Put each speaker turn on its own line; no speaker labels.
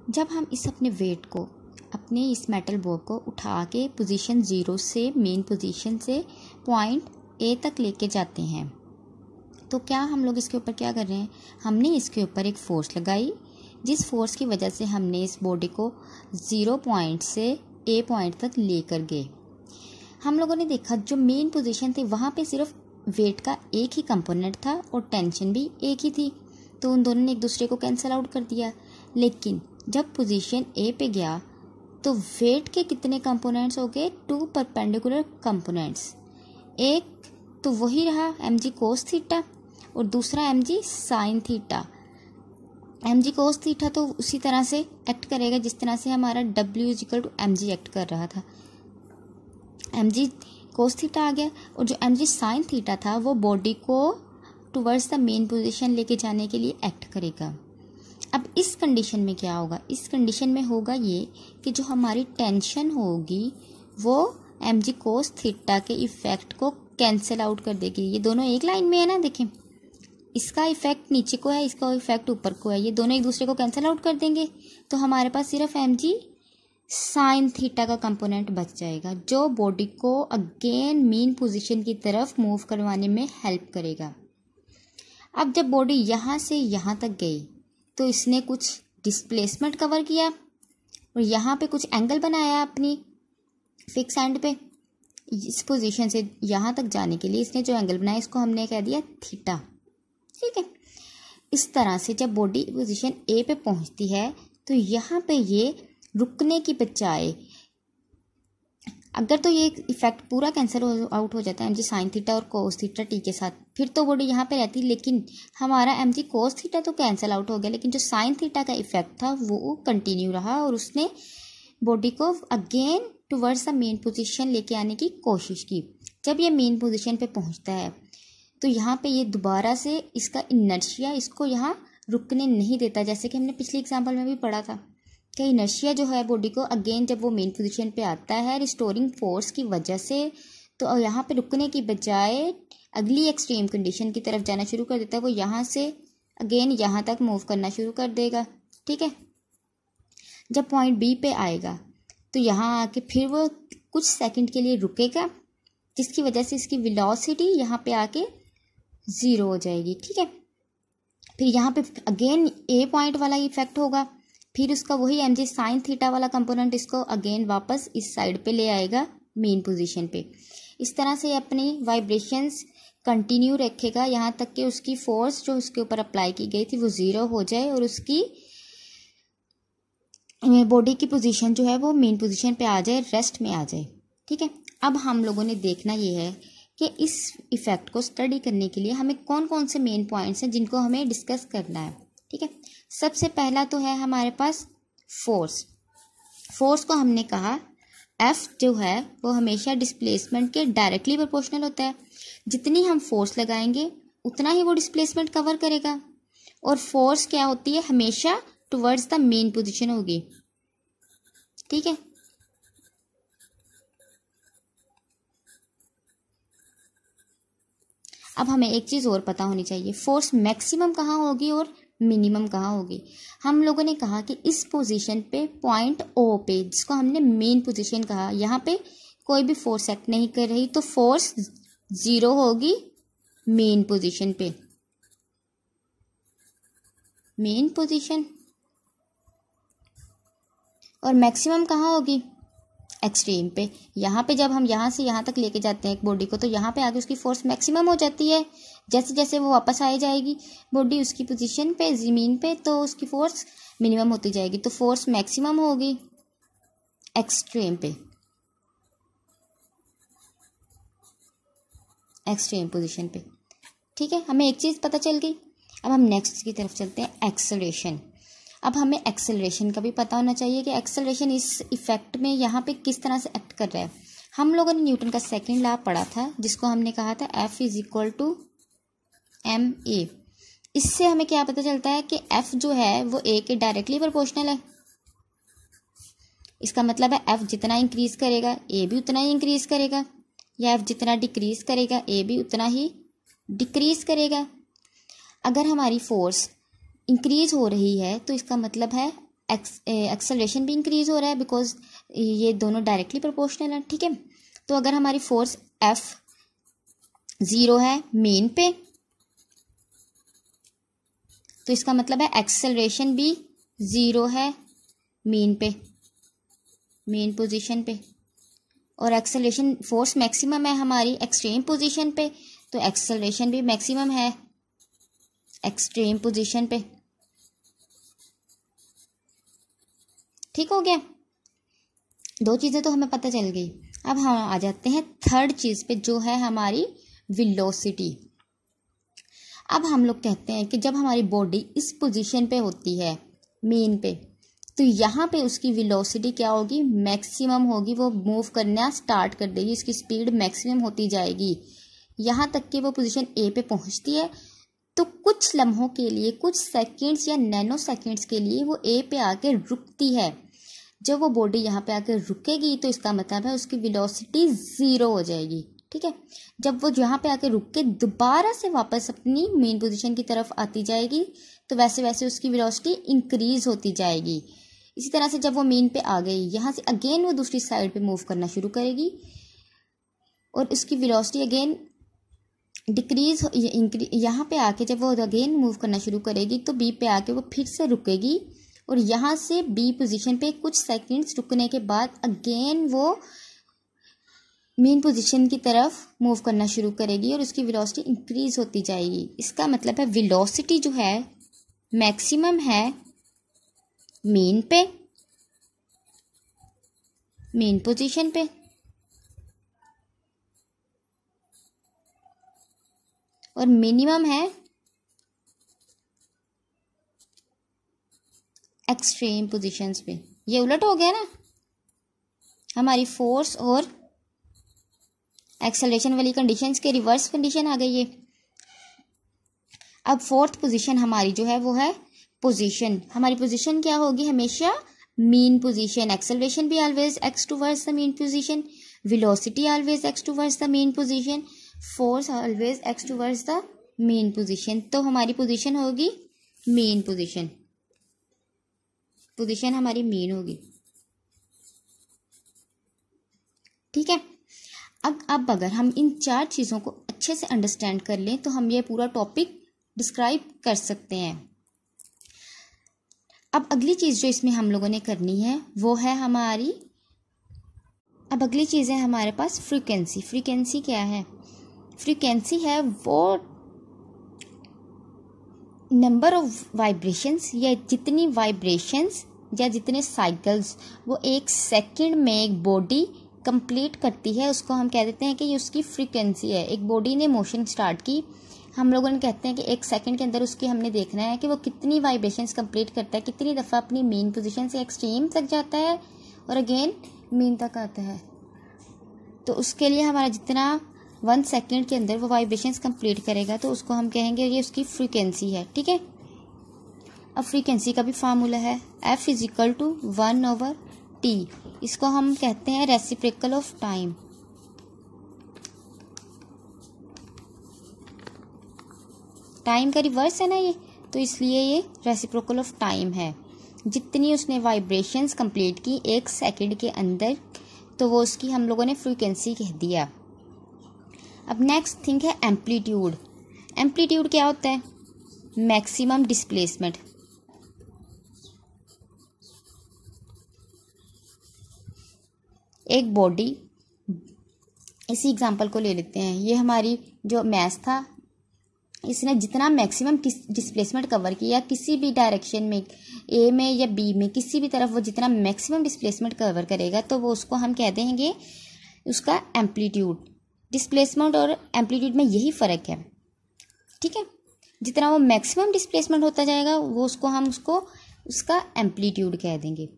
जब हम इस अपने वेट को, अपने इस मेटल बॉल को उठा के पोजीशन 0 से मेन पोजीशन से पॉइंट ए तक लेके जाते हैं, तो क्या हम लोग इसके ऊपर क्या कर रहे हैं, हमने इसके ऊपर एक फोर्स लगाई, जिस फोर्स की वजह से हमने इस बॉडी को 0 पॉइंट से ए पॉइंट तक लेकर गए। हम लोगों ने देखा जो मेन पोजीशन थी वहाँ पे सिर्फ वेट का एक ही कंपोनेंट था और टेंशन भी एक ही थी, तो उन दोनों ने एक दूसरे को कैंसिल आउट कर दिया। लेकिन जब पोजीशन ए पे गया तो वेट के कितने कंपोनेंट्स हो गए, 2 परपेंडिकुलर कंपोनेंट्स। एक तो वही रहा mg कोस थीटा और दूसरा mg sine theta. mg cos theta तो उसी तरह से एक्ट करेगा जिस तरह से हमारा w = mg एक्ट कर रहा था। mg कोस थीटा आ गया और जो mg साइन थीटा था वो बॉडी को टुवर्ड्स द मेन पोजीशन लेके जाने के लिए एक्ट करेगा। अब इस कंडीशन में क्या होगा, इस कंडीशन में होगा ये कि जो हमारी टेंशन होगी वो mg कोस थीटा के इफेक्ट को कैंसिल आउट कर देगी। ये दोनों एक लाइन में है ना, देखें इसका इफेक्ट नीचे को है, इसका इफेक्ट ऊपर को है, ये दोनों एक दूसरे को कैंसिल आउट कर देंगे, तो हमारे पास सिर्फ mg साइन थीटा का कंपोनेंट बच जाएगा जो बॉडी को अगेन मेन पोजीशन की तरफ मूव करवाने में हेल्प करेगा। अब जब बॉडी यहाँ से यहाँ तक गई तो इसने कुछ डिस्प्लेसमेंट कवर किया और यहाँ पे कुछ एंगल बनाया अपनी फिक्स एंड पे। इस पोजीशन से यहाँ तक जाने के लिए इसने जो एंगल बनाया इसको हमने कह दिया थीटा, ठीक है। इस तरह से जब बॉडी पोजीशन ए पे पहुँचती है तो यहाँ पे ये रुकने की बजाय, अगर तो ये इफेक्ट पूरा कैंसिल आउट हो जाता है mg साइन थीटा और कोस थीटा टी के साथ, फिर तो बॉडी यहाँ पे रहती, लेकिन हमारा mg कोस थीटा तो कैंसिल आउट हो गया, लेकिन जो साइन थीटा का इफेक्ट था वो कंटिन्यू रहा और उसने बॉडी को again towards the main position लेके आने की कोशिश की। जब ये मेन पोजीशन पे पहुँचता है तो यहाँ पे ये दोबारा से इसका इनर्शिया इसको यहाँ रुकने नहीं देता, जैसे कि हमने पिछले एग्जाम्पल में भी पढ़ा था कि इनर्शिया जो है बॉडी को अगेन जब वो मेन पोजीशन पे आता है रिस्टोरिंग फोर्स की वजह से, तो यहाँ पे रुकने की बजाय अगली एक्सट्रीम कंडीशन की तरफ जाना शुरू कर देता है। वो यहाँ से अगेन यहाँ तक मूव करना शुरू कर देगा, ठीक है। जब पॉइंट बी पे आएगा तो यहाँ आके फिर वो कुछ सेकंड के लिए रुकेगा, जिसकी वजह से इसकी वेलोसिटी यहाँ पे आके 0 हो जाएगी, ठीक है। फिर यहाँ पे अगेन ए पॉइंट वाला इफेक्ट होगा, फिर उसका वही mg साइन थीटा वाला कंपोनेंट इसको अगेन वापस इस साइड पे ले आएगा मेन पोजीशन पे। इस तरह से अपनी वाइब्रेशंस कंटिन्यू रखेगा यहाँ तक कि उसकी फोर्स जो उसके ऊपर अप्लाई की गई थी वो 0 हो जाए और उसकी बॉडी की पोजीशन जो है वो मेन पोजीशन पे आ जाए, रेस्ट में आ जाए, ठीक है। अब हम लोगों ने देखना ये है कि इस इफेक्ट को स्टडी करने के लिए हमें कौन कौन से मेन पॉइंट्स हैं जिनको हमें डिस्कस करना है, ठीक है। सबसे पहला तो है हमारे पास फोर्स। फोर्स को हमने कहा F जो है वो हमेशा डिस्प्लेसमेंट के डायरेक्टली प्रोपोर्शनल होता है। जितनी हम फोर्स लगाएंगे उतना ही वो डिस्प्लेसमेंट कवर करेगा, और फोर्स क्या होती है, हमेशा टुवर्ड्स द मेन पोजीशन होगी, ठीक है। अब हमें एक चीज़ और पता होनी चाहिए, फोर्स मैक्सिमम कहाँ होगी और मिनिमम कहाँ होगी। हम लोगों ने कहा कि इस पोजीशन पे पॉइंट ओ पे, जिसको हमने मेन पोजीशन कहा, यहाँ पे कोई भी फोर्स एक्ट नहीं कर रही, तो फोर्स 0 होगी मेन पोजीशन पे, मेन पोजीशन। और मैक्सिमम कहाँ होगी, एक्सट्रीम पे। यहाँ पे जब हम यहाँ से यहाँ तक लेके जाते हैं एक बॉडी को, तो यहाँ पे आगे उसकी फोर्स मैक्सिमम हो जाती है। जैसे जैसे वो वापस आ जाएगी बॉडी उसकी पोजीशन पे ज़मीन पे, तो उसकी फोर्स मिनिमम होती जाएगी, तो फोर्स मैक्सिमम होगी एक्सट्रीम पे, एक्सट्रीम पोजीशन पे, ठीक है। हमें एक चीज़ पता चल गई। अब हम नेक्स्ट की तरफ चलते हैं, एक्सेलरेशन। अब हमें एक्सेलरेशन का भी पता होना चाहिए कि एक्सेलरेशन इस इफेक्ट में यहाँ पे किस तरह से एक्ट कर रहा है। हम लोगों ने न्यूटन का सेकंड लॉ पढ़ा था, जिसको हमने कहा था F = ma। इससे हमें क्या पता चलता है कि F जो है वो a के डायरेक्टली प्रोपोर्शनल है। इसका मतलब है F जितना इंक्रीज करेगा a भी उतना ही इंक्रीज करेगा, या F जितना डिक्रीज करेगा a भी उतना ही डिक्रीज करेगा। अगर हमारी फोर्स इंक्रीज हो रही है तो इसका मतलब है एक्सेलरेशन भी इंक्रीज हो रहा है बिकॉज ये दोनों डायरेक्टली प्रोपोर्शनल है, ठीक है। तो अगर हमारी फोर्स F 0 है मेन पे, तो इसका मतलब है एक्सेलरेशन भी 0 है मेन पे, मेन पोजीशन पे। और एक्सेलरेशन फोर्स मैक्सिमम है हमारी एक्सट्रीम पोजीशन पे, तो एक्सेलरेशन भी मैक्सिमम है एक्सट्रीम पोजीशन पे। ठीक हो गया, दो चीज़ें तो हमें पता चल गई। अब हम आ जाते हैं थर्ड चीज़ पे, जो है हमारी वेलोसिटी। अब हम लोग कहते हैं कि जब हमारी बॉडी इस पोजीशन पे होती है मेन पे, तो यहाँ पे उसकी वेलोसिटी क्या होगी, मैक्सिमम होगी। वो मूव करना स्टार्ट कर देगी, इसकी स्पीड मैक्सिमम होती जाएगी यहाँ तक कि वो पोजीशन ए पे पहुँचती है। तो कुछ लम्हों के लिए, कुछ सेकंड्स या नैनो सेकंड्स के लिए वो ए पे आके रुकती है। जब वो बॉडी यहाँ पे आके रुकेगी तो इसका मतलब है उसकी वेलोसिटी 0 हो जाएगी, ठीक है। जब वो यहाँ पे आके रुक के दोबारा से वापस अपनी मेन पोजीशन की तरफ आती जाएगी, तो वैसे वैसे उसकी वेलोसिटी इंक्रीज होती जाएगी। इसी तरह से जब वो मेन पे आ गई, यहाँ से अगेन वो दूसरी साइड पे मूव करना शुरू करेगी और उसकी वेलोसिटी अगेन डिक्रीज यहाँ पे आके जब वो अगेन मूव करना शुरू करेगी, तो बी पे आके वो फिर से रुकेगी और यहाँ से बी पोजीशन पे कुछ सेकंड्स रुकने के बाद अगेन वो मेन पोजीशन की तरफ मूव करना शुरू करेगी और उसकी वेलोसिटी इंक्रीज होती जाएगी। इसका मतलब है वेलोसिटी जो है मैक्सिमम है मेन पे, मेन पोजीशन पे, और मिनिमम है एक्सट्रीम पोजीशंस पे। ये उलट हो गया ना, हमारी फोर्स और एक्सेलरेशन वाली कंडीशंस के रिवर्स कंडीशन आ गई है। अब फोर्थ पोजीशन हमारी जो है वो है पोजीशन। हमारी पोजीशन क्या होगी, हमेशा मीन पोजीशन। एक्सेलरेशन भी always x towards the mean position, velocity always x towards the mean position, force always x towards the mean position. तो हमारी पोजीशन होगी मीन पोजीशन, पोजीशन हमारी मीन होगी, ठीक है। अब अगर हम इन चार चीज़ों को अच्छे से अंडरस्टैंड कर लें तो हम ये पूरा टॉपिक डिस्क्राइब कर सकते हैं। अब अगली चीज़ जो इसमें हम लोगों ने करनी है वो है हमारी, अब अगली चीज़ है हमारे पास फ्रीक्वेंसी। फ्रीक्वेंसी क्या है, फ्रीक्वेंसी है वो नंबर ऑफ वाइब्रेशंस या जितनी वाइब्रेशंस या जितने साइकिल्स वो एक सेकंड में एक बॉडी कंप्लीट करती है, उसको हम कह देते हैं कि ये उसकी फ्रीक्वेंसी है। एक बॉडी ने मोशन स्टार्ट की, हम लोगों ने कहते हैं कि एक सेकंड के अंदर उसकी हमने देखना है कि वो कितनी वाइब्रेशंस कंप्लीट करता है, कितनी दफ़ा अपनी मेन पोजीशन से एक्सट्रीम तक जाता है और अगेन मेन तक आता है। तो उसके लिए हमारा जितना 1 सेकंड के अंदर वो वाइब्रेशंस कंप्लीट करेगा तो उसको हम कहेंगे ये उसकी फ्रीक्वेंसी है, ठीक है। अब फ्रीक्वेंसी का भी फार्मूला है F = 1/T। इसको हम कहते हैं रेसिप्रोकल ऑफ टाइम। टाइम का रिवर्स है ना ये, तो इसलिए ये रेसिप्रोकल ऑफ टाइम है। जितनी उसने वाइब्रेशंस कंप्लीट की 1 सेकंड के अंदर, तो वो उसकी हम लोगों ने फ्रीक्वेंसी कह दिया। अब नेक्स्ट थिंग है एम्पलीट्यूड। एम्पलीट्यूड क्या होता है, मैक्सिमम डिस्प्लेसमेंट। एक बॉडी, इसी एग्जांपल को ले लेते हैं, ये हमारी जो मैथ था, इसने जितना मैक्सिमम डिस्प्लेसमेंट कवर किया किसी भी डायरेक्शन में, ए में या बी में, किसी भी तरफ वो जितना मैक्सिमम डिस्प्लेसमेंट कवर करेगा तो वो उसको हम कह देंगे उसका एम्पलीट्यूड। डिस्प्लेसमेंट और एम्पलीट्यूड में यही फ़र्क है, ठीक है। जितना वो मैक्सिमम डिस्प्लेसमेंट होता जाएगा वो उसको हम उसका एम्पलीट्यूड कह देंगे।